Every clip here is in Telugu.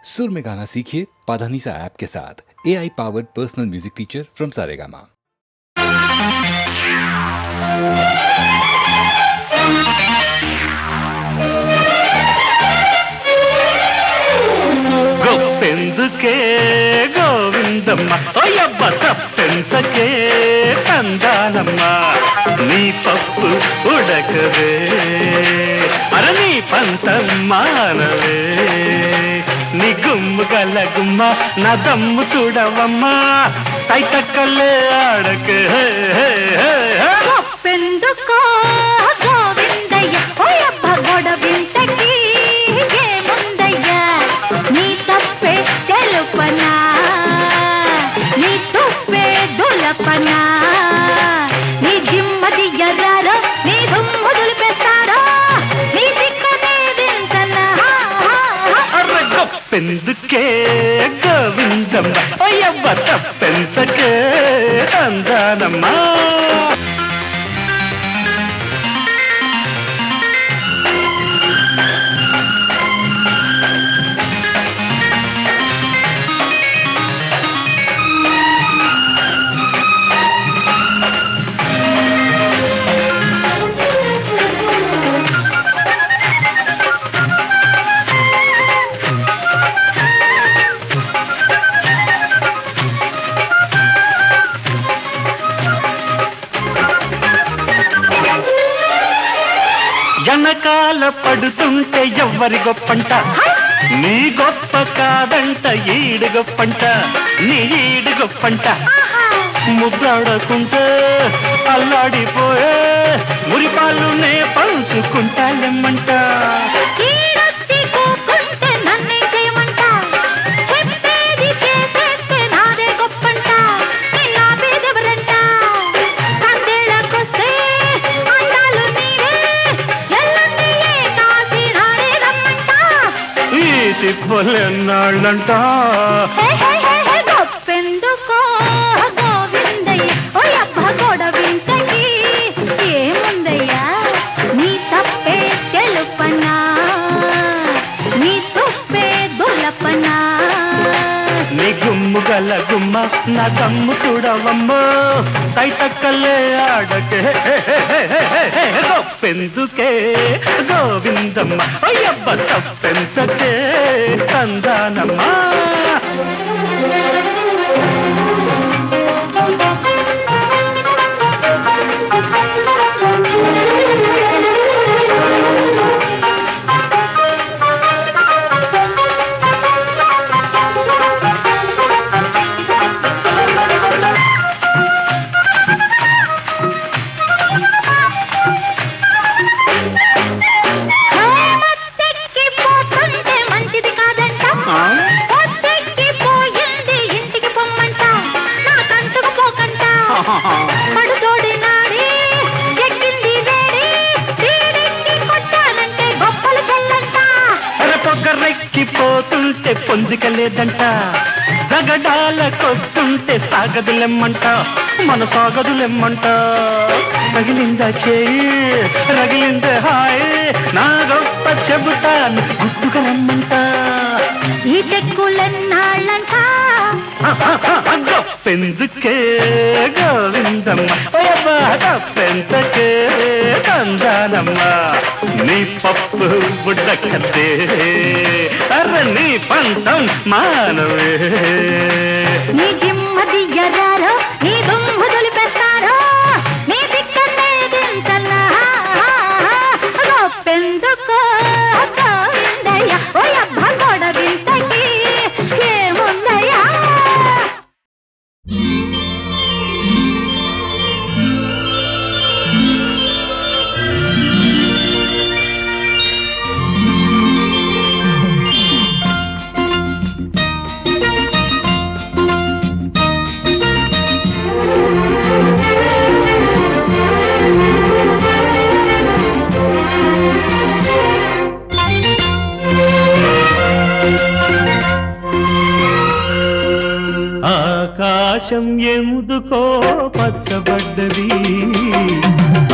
सुर में गाना सीखिए पाधानीसा ऐप के साथ। AI powered personal music teacher from Saregama. గొప్పెందుకే గోవిందమ్మ ఓయబ్బ తప్పెంతకే తందానమ్మ నీ పప్పు ఉడకవే అర నీ పంతం మానవే నీ గుమ్ము గల గుమ్మ నా దమ్ము చూడవమ్మా తైతక్కలే ఆడకే గొప్పెందుకో గోవిందయ్య ఓయబ్బ గొడవింతకి ఏముందయ్య నీ తప్పే తెలుపనా నీ తుప్పే దులపనా నీ జిమ్మది ఎర్రారో నీ దుమ్ము దులిపేస్తారో నీ దిక్కనే దించనా అర్ర గొప్పెందుకే గోవిందమ్మ ఓయబ్బ తప్పెంతకే తందానమ్మా జనకాల పడుతుంటే ఎవ్వరి గొప్పంట నీ గొప్ప కాదంట ఈడు గొప్పంట నీ ఈడు గొప్పంట ముద్దాడకుంటే అల్లాడిపోయే మురిపాలు నే పంచుకుంటాలెమ్మంట ఈడొచ్చి కూకుంటే నన్నే చేయమంట చెప్పేది చేసేస్తే నాదే గొప్పంట నిన్నా పేదెవరంట సందేళ్ళకొస్తే అందాలు నీవే ఎల్లుండియే కాసి నాడే రమ్మంట ఈ తిప్పలెన్నాళ్ళంట గొప్పెందుకో గోవిందయ్య ఓయబ్బ గొడవింతకి ఏముందయ్యా నీ తప్పే తెలుపనా నీ తుప్పే దులపనా నీ గుమ్ము గల గుమ్మ నా దమ్ము చూడవమ్మో తైతక్కలే ఆడకే గొప్పెందుకే గోవిందమ్మ అయ్యబ్బ తప్పెంతకే తందానమ్మా మత్తెక్కిపోతుంటే మంచిది కాదంట పొద్దెక్కిపోయింది ఇంటికి పొమ్మంట నా కంటుకు పోకంట పడుతోడి నాడి ఎక్కింది వేడి తీడెక్కి కొట్టాలంటే గొప్పలు తెల్లంట పొగరెక్కిపోతుంటే పొందికలేదంట జగడాలకొస్తుంటే సాగదులెమ్మంట మన సాగదులెమ్మంట రగిలిందా చేయి రగిలిందే హాయ్ నా గొప్ప చెబుతాను గుట్టుగా రమ్మంట ఈ తెక్కులెన్నాళ్ళంట గొప్పెందుకే గోవిందమ్మ ఓయబ్బా తప్పెంతకే తందానమ్మ నీ పప్పు బుడ్డకద్దే అర్ర నీ పంతం మానవే నీ జిమ్మది ఎర్రారో నీ దుమ్ము దులిపేస్తారో నీ దిక్కనే దించనా గొప్పెందుకో గోవిందయ్య ఓయబ్బ గొడవింతకి ఏముందయ్యా ఆకాశం ఎందుకో పచ్చబడ్డది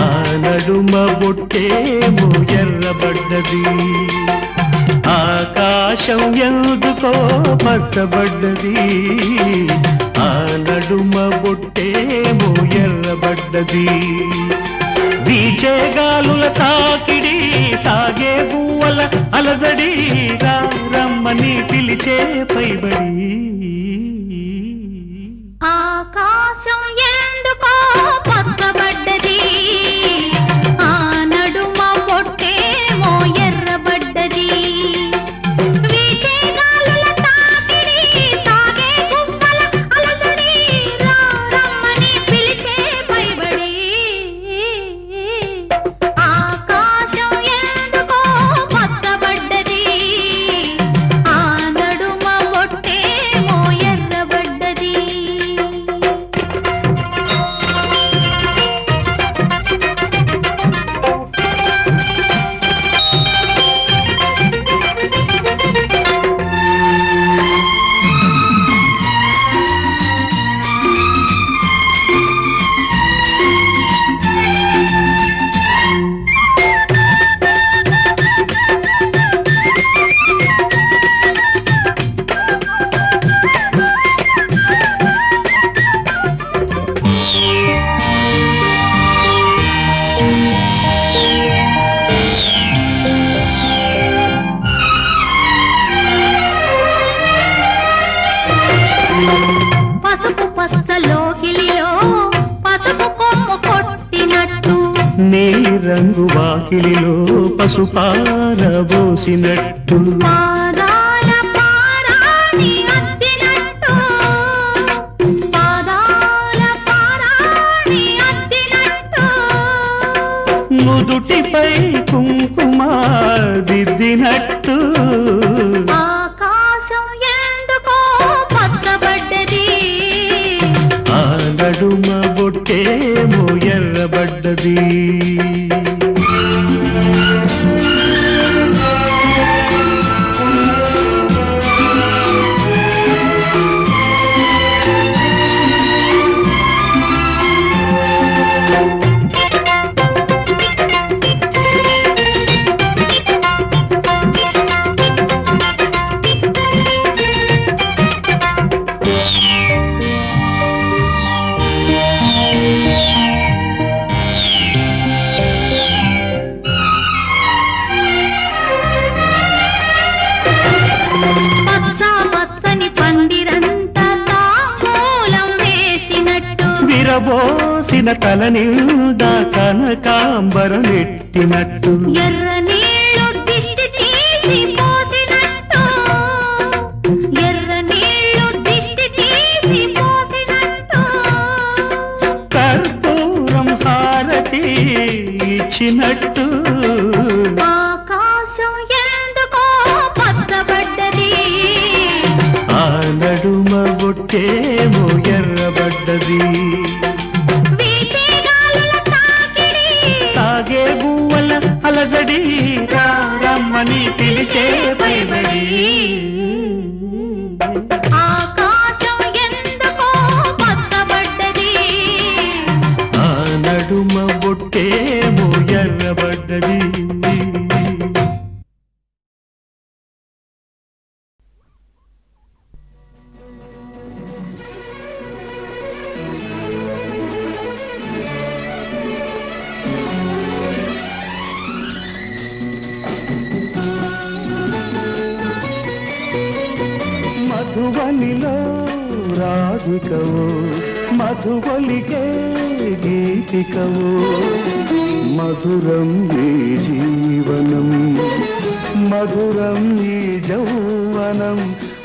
ఆ నడుమ బొట్టేమో ఎర్రబడ్డది ఆకాశం ఎందుకో పచ్చబడ్డది, ఆ నడుమ బొట్టేమో ఎర్రబడ్డది. వీచే గాలుల తాకిడి, సాగే గువ్వల అలజడి, రమ్మని పిలిచే పైబడి. ఆకాశం ఎందుకో పచ్చబడ్డది, ఆ నడుమ పొట్టేమో ఎర్రబడ్డది. వీచే గాలుల తాకిడి, సాగే గువ్వల అలజడి, రమ్మని పిలిచే పైబడి. ఆకాశం ఎందుకో పచ్చబడ్డది, ఆ నడుమ పొట్టేమో ఎర్రబడ్డది. పసుపు పచ్చలో కిలిలో పసుపు కొమ్ము కొట్టినట్టు, నీలి రంగు వాకిలిలో పసుపారబోసినట్టు, పాదాల పారాణి అద్దినట్టు, పాదాల పారాణి అద్దినట్టు. నుదుటిపై కుంకుమ దిద్దినట్టు, ఆకాశం ఎందుకో పచ్చబడ్డది, ఆ నడుమ బొట్టేమో ఎర్రబడ్డది. పచ్చ పచ్చని పందిరంతా తాంబూలం వేసినట్టు, విరబోసిన తల నిండా కనకాంబరం ఎట్టినట్టు, ఎర్ర నీళ్ళు దిష్టి తీసి పోసినట్టు, ఎర్ర నీళ్ళు దిష్టి తీసి పోసినట్టు. కర్పూరం హారతి ఇచ్చినట్టు, ఆకాశం ఎందుకో పచ్చబడ్డది, ఆ నడుమ బొట్టేమో ఎర్రబడ్డది. వీచే గాలుల తాకిడి, సాగే గువ్వల అలజడి, రమ్మని పిలిచే పైబడి. ఆకాశం ఎందుకో పచ్చబడ్డది, ఆ నడుమ బొట్టేమో ఎర్రబడ్డది. మధువనిలో రాధికవు, మధువలికే గీతికవు, మధురం ఈ జీవనం, మధురం ఈ యౌవనం,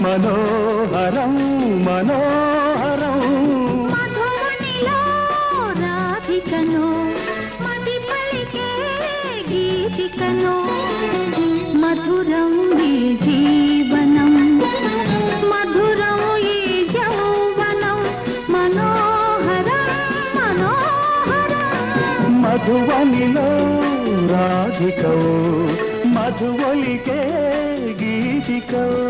మనోహరం మనోహరం. మధువనిలో రాధికను, మది పలికే గీతికను, మధురం ఈ జీవనం, మధురం ఈ యౌవనం, మనోహరం మనోహరం. మధువనిలో రాధికవు, మధువలికే గీతికవు.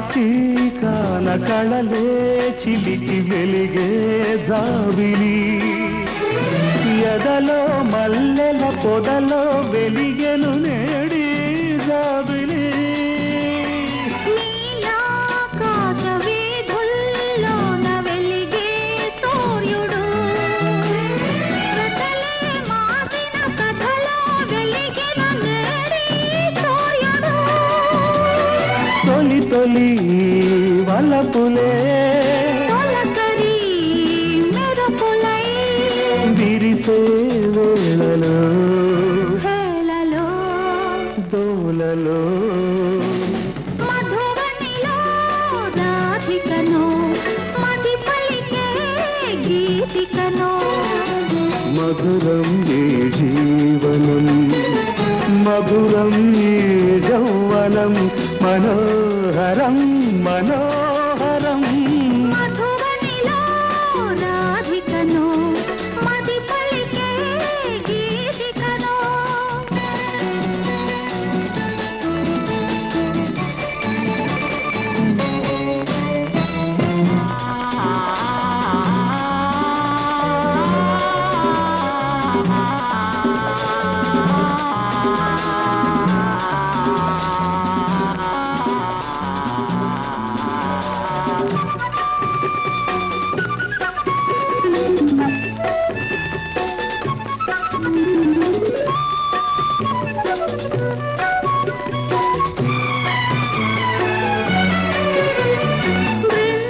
కార్తీకాన కళలే చిలికి వెలిగే జాబిలి ఎదలో మల్లెల పొదలో వెలిగెను నేడి జాబిలి నీలాకాశ వీధుల్లోన వెలిగే సూర్యుడు కథలే మాసిన కథలో వెలిగిన నేడి సూర్యుడు తొలి తొలి వలపులే తొలకరి మెరుపులై విరిసే వేళలో హేళలో దోలలో మధువనిలో రాధికను మది పలికే గీతికను మధురం ఈ జీవనం మధురం ఈ యౌవనం మనోహరం మనోహరం మధువనిలో రాధికను మది పలికే గీతికను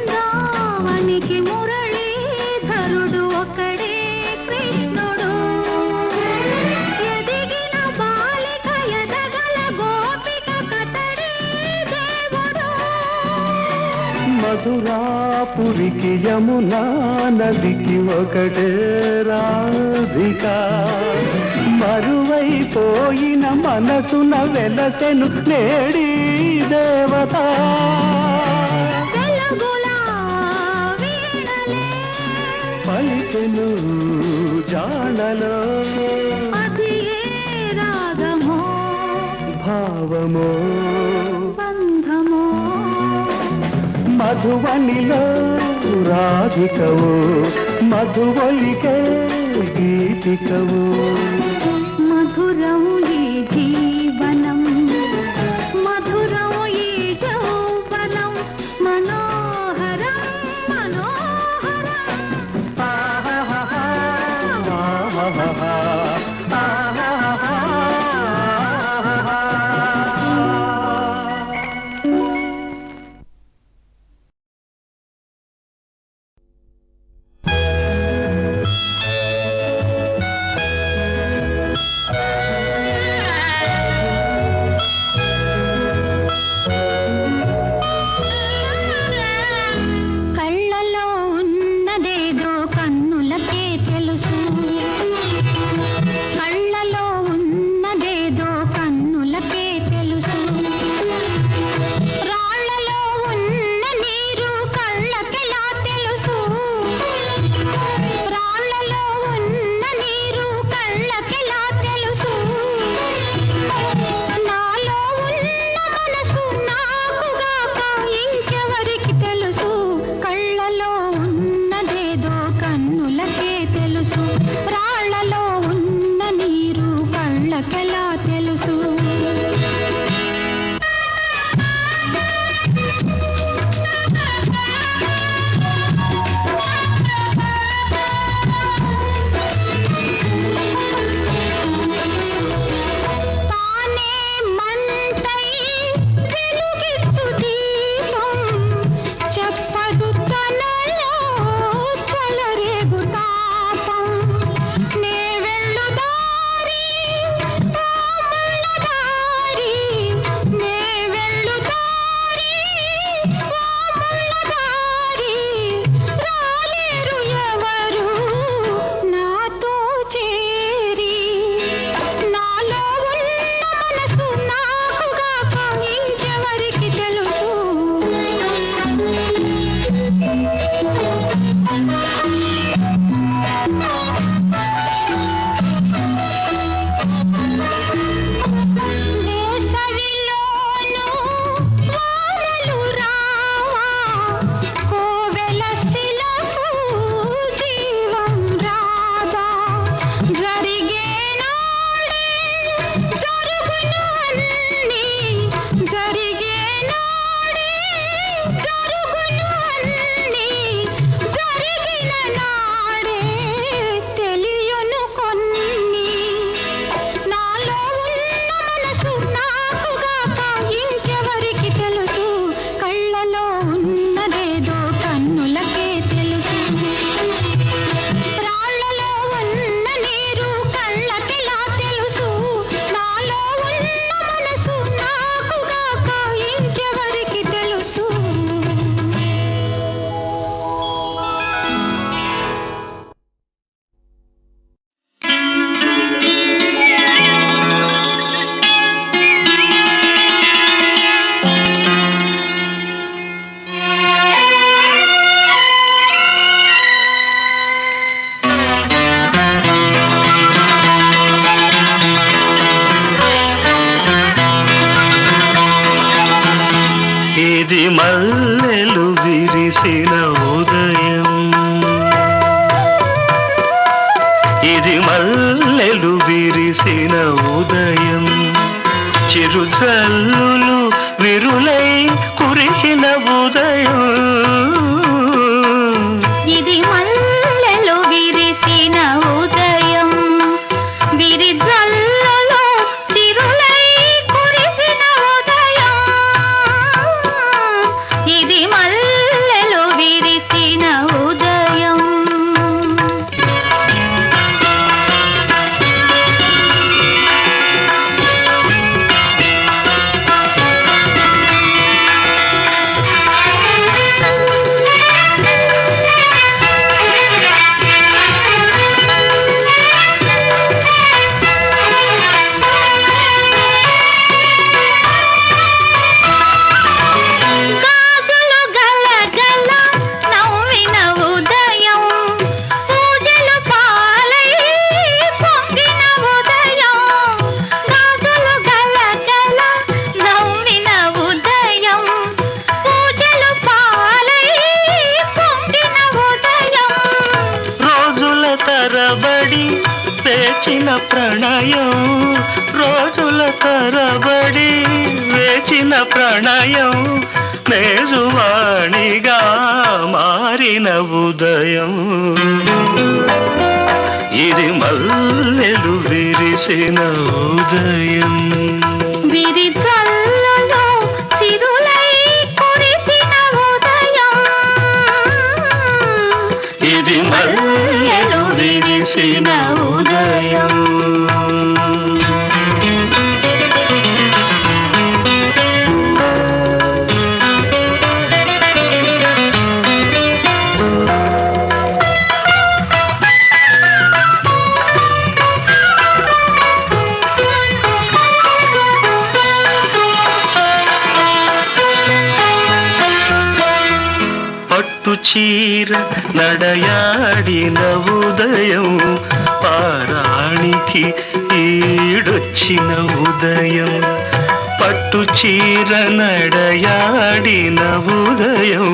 బృందావనికి మురళీధరుడు ఒకడే కృష్ణుడు ఎదిగిన బాలిక ఎదగల గోపిక కతడే దేవుడు మధురాపురికి యమునా నదికి ఒకటే రాధిక మరువైపోయిన మనసున వెలసెను నేడి దేవత వెలుగులా వీణలే పలికెను జాడలో అది ఏ రాగమో భావమో బంధమో మధువనిలో రాధికవు మధువలికే గీతికవు మధురం ఈ జీవనం మధురం ఈ యౌవనం మనోహరం మనోహరం ఆహాహాహా, ఆహాహాహా, ఆహాహాహా. ఇది మల్లెలు విరిసిన ఉదయం, ఇది మల్లెలు విరిసిన ఉదయం, చిరుజల్లులు విరులై కురిసిన ఉదయం, ఇది మల్లెలు విరిసిన ఉదయం, విరిజల్లులు సిరులై కురిసిన ఉదయం, ఇది మల్లెలు విరిసిన ఉదయం. గాజులు గలగల నవ్విన ఉదయం, పూజలు పాలై పొంగిన ఉదయం, గాజులు గలగల నవ్విన ఉదయం, పూజలు పాలై పొంగిన ఉదయం, రోజుల తరబడి వేచిన ప్రణయం, రోజుల తరబడి వేచిన ప్రణయం, మేజువాణిగా మారిన ఉదయం, ఇది మల్లెలు విరిసిన ఉదయం, విరిజల్లులు సిరులై కురిసిన ఉదయం, ఇది మల్లెలు విరిసిన ఉదయం. పట్టు చీర నడయాడిన ఉదయం, పారాణికి ఈడొచ్చిన ఉదయం, పట్టు చీర నడయాడిన ఉదయం,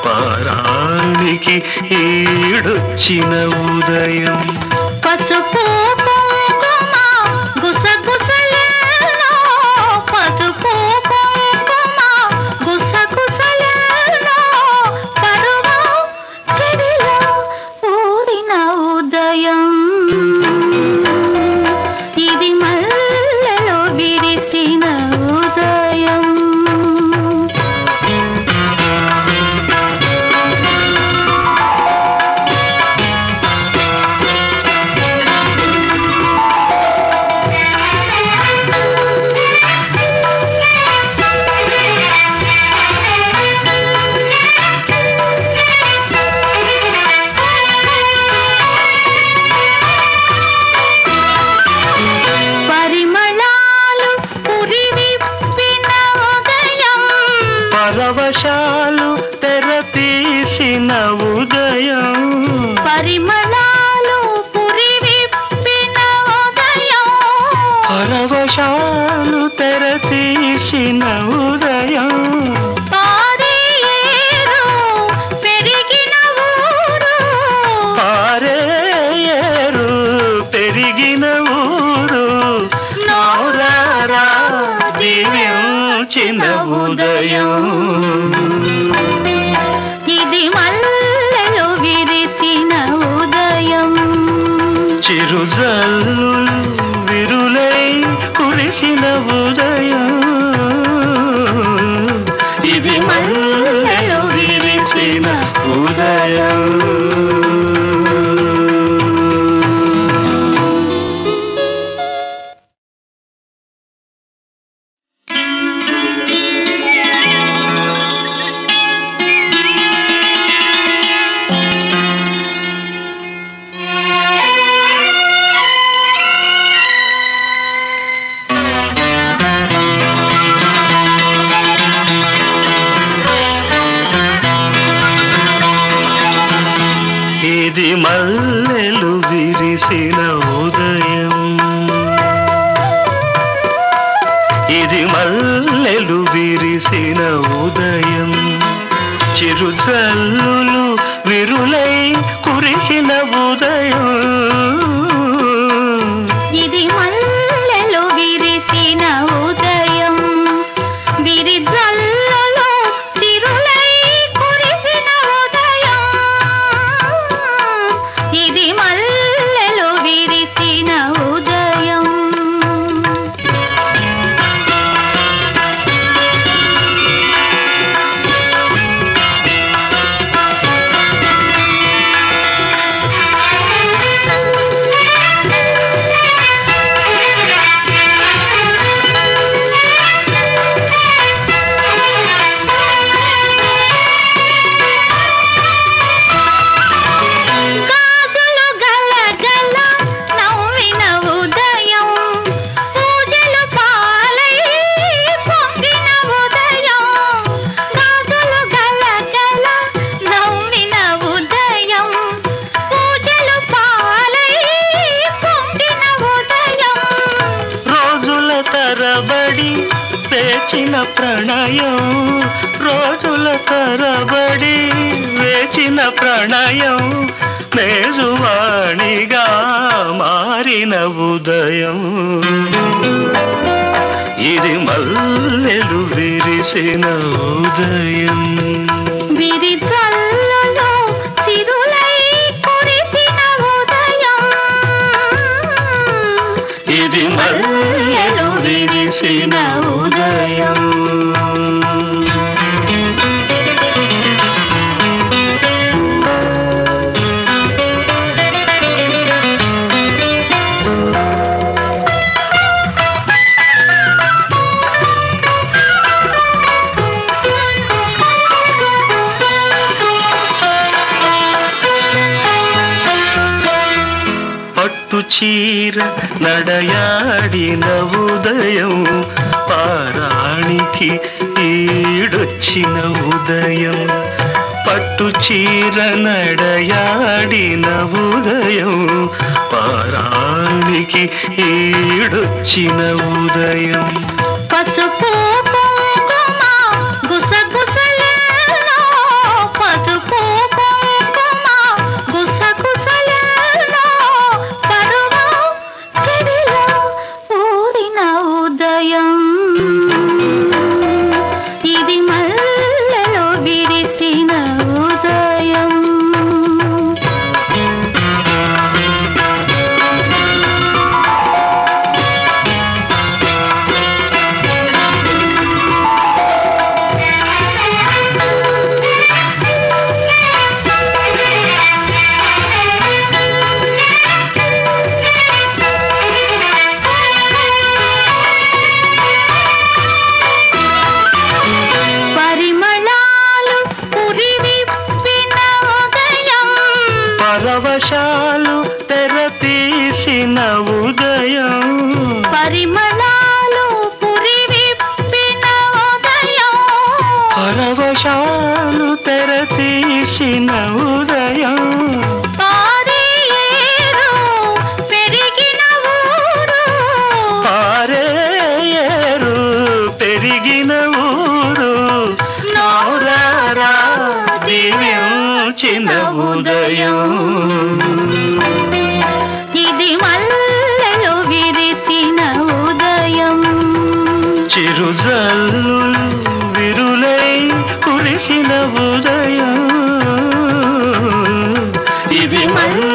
పారాణికి ఈడొచ్చిన ఉదయం, పసుపు కుంకుమ గుసగుసలలో, పసుపు కుంకుమ గుసగుసలలో, పరువు చెవిలో ఊరిన ఉదయం, ఇది మల్లెలు విరిసిన ఉదయం. పరిమళాలు పురివిప్పిన ఉదయం, పరవశాలు తెరతీసిన ఉదయం, పరిమళాలు పురివిప్పిన ఉదయం, పరవశాలు తెరతీసిన ఉదయం, పారేరు పెరిగిన ఊరు, పారేరు పెరిగిన ఊరు, నౌరారా దీవించిన ఉదయం, ఇది మల్లెలు విరిసిన ఉదయం, చిరుజల్లులు విరులై కురిసిన ఉదయం, ఇది మల్లెలు విరిసిన ఉదయం. ఇది మల్లెలు విరిసిన ఉదయం, చిరుజల్లులు విరులై కురిసిన ఉదయం. ఇది మల్లెలు విరిసిన ఉదయం, విరిజల్లులు సిరులై కురిసిన ఉదయం. ఇది మల్లెలు విరిసిన ఉదయం. తరబడి వేచిన ప్రణయం, రోజుల తరబడి వేచిన ప్రణయం, మేజువాణిగా మారిన ఉదయం. ఇది మల్లెలు విరిసిన ఉదయం, విరిజల్లులు సిరులై కురిసిన ఉదయం. ఇది మల్లెలు విరిసిన ఉదయం. పట్టు చీర నడయాడిన ఉదయం, పారాణికి ఈడొచ్చిన ఉదయం. పట్టు చీర నడయాడిన ఉదయం, పారాణికి ఈడొచ్చిన ఉదయం. పసుపు కుంకుమ గుసగుసలలో, పసుపు కుంకుమ గుసగుసలలో, పరువు చెవిలో ఊరిన ఉదయం. ఇది మల్లెలో విరిసిన ఉదయం. పరిమళాలు పురివిప్పిన ఉదయం, పరవశాలు తెరతీసిన ఉదయం. పరిమళాలు పురివిప్పిన ఉదయం. పరవశాలు తెరతీసిన ఉదయం. పారే ఏరు పెరిగిన ఊరు, పారే ఏరు పెరిగిన ఊరు, నౌరారా దీవించిన ఉదయం. ఇది మల్లెలు విరిసిన ఉదయం, చిరుజల్లులు విరులై కురిసిన ఉదయం. ఇది మల్లెలు